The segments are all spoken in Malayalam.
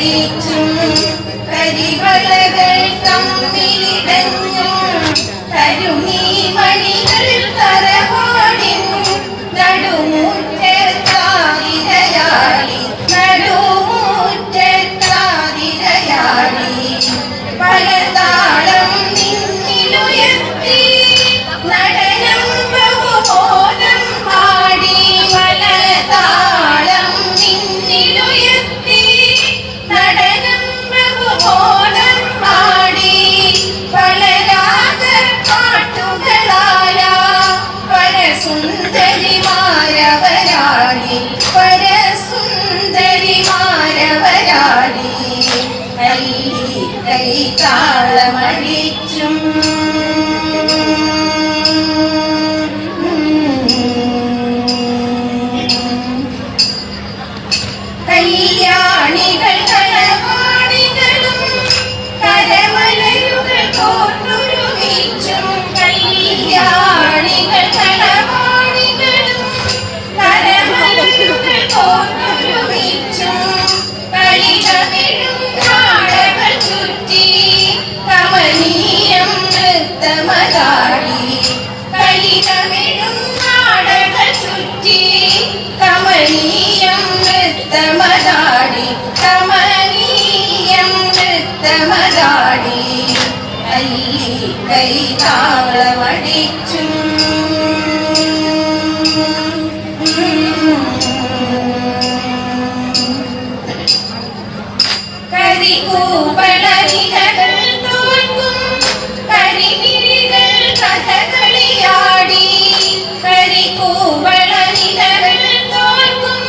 കരിവളമടിച്ചും കരിവളകൾ തമ്മിലിടഞ്ഞും കരുണീ മണികൾ തറവാടിൻ നടുമുറ്റത്താതിരയാടി പലതാളം നിന്നിലുയർത്തി നടനം ബഹുബോധം പാടി പലതാളം നിന്നിലുയർത്തി നടനം ബഹുബോധം പാടി പല രാഗപ്പാട്ടുകളായ പരസുന്ദരിമാരവരാടി പരസുന്ദരിമാരവരാടി കൈതാളമടിച്ചും കല്യാണികൾ കളവാണികളും കരമലയുകൾ കോർത്തുരുമിച്ചും കല്യാണികൾ കളവാണികളും കരമലയുകൾ കോർത്തുരുമിച്ചും കളിതമിഴും നാടകൾ ചുറ്റി കമനീയം നൃത്തമതാടി കളിതമിഴും നാടകൾ ചുറ്റി കമനീയം നൃത്തമതാടി കമനീയം നൃത്തമതാടി കൈതാളമടിച്ചും കരികൂപളനിലകൾ തോൽക്കും കരിമിഴികൾ കഥകളിയാടി കരികൂപളനിലകൾ തോൽക്കും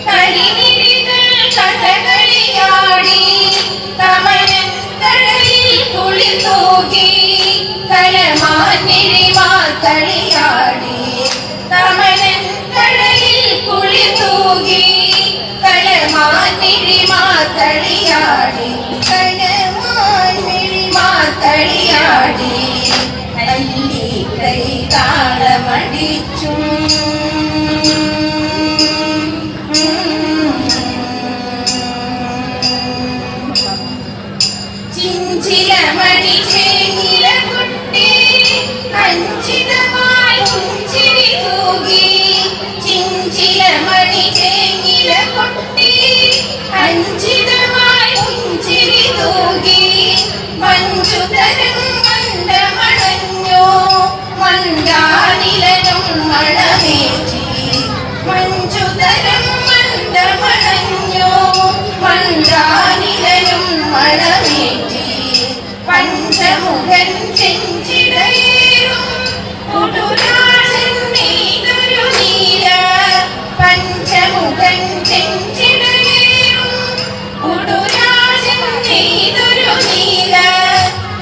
കരിമിഴികൾ കഥകളിയാടി കമലൻ കടലിൽ കുളി തൂകി കലമാനിരിമാർ കളിയാടി കമലൻ കടലിൽ കുളി തൂകി കലമാനിരിമാർ കളിയാടി കലമാനിരിമാർ കളിയാടി കൈതാളമടിച്ചും ചിഞ്ചിലമണി ചേങ്ങില കുട്ടി അഞ്ചിതമായി പുഞ്ചിരി തൂകി ചിഞ്ചിലമണി ചേങ്ങില കുട്ടി അഞ്ചിതമായി പുഞ്ചിരി തൂകി മഞ്ജുതരം മന്ദമണഞ്ഞു മന്ദാനിലനും മണമേറ്റി മഞ്ജുതരം മന്ദമണഞ്ഞു മന്ദാനിലനും മണമേറ്റി പഞ്ചമുഖൻ ചെഞ്ചിടയേറും കുടുരാജൻ നെയ്തൊരു നീല പഞ്ചമുഖൻ ചെഞ്ചിടയേറും കുടുരാജൻ നെയ്തൊരു നീല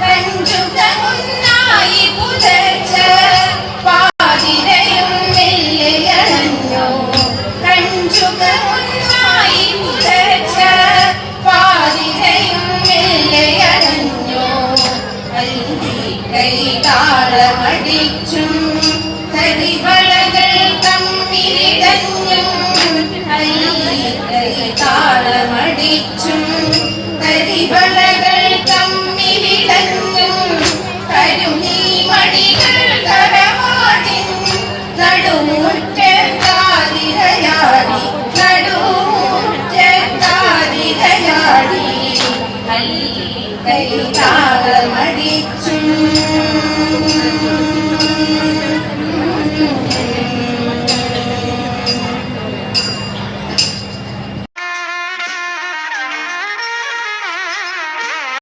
കഞ്ചുകമുന്നായി പുതച്ച പാതിരയും മെല്ലെയണഞ്ഞു കഞ്ചുകമുന്നായി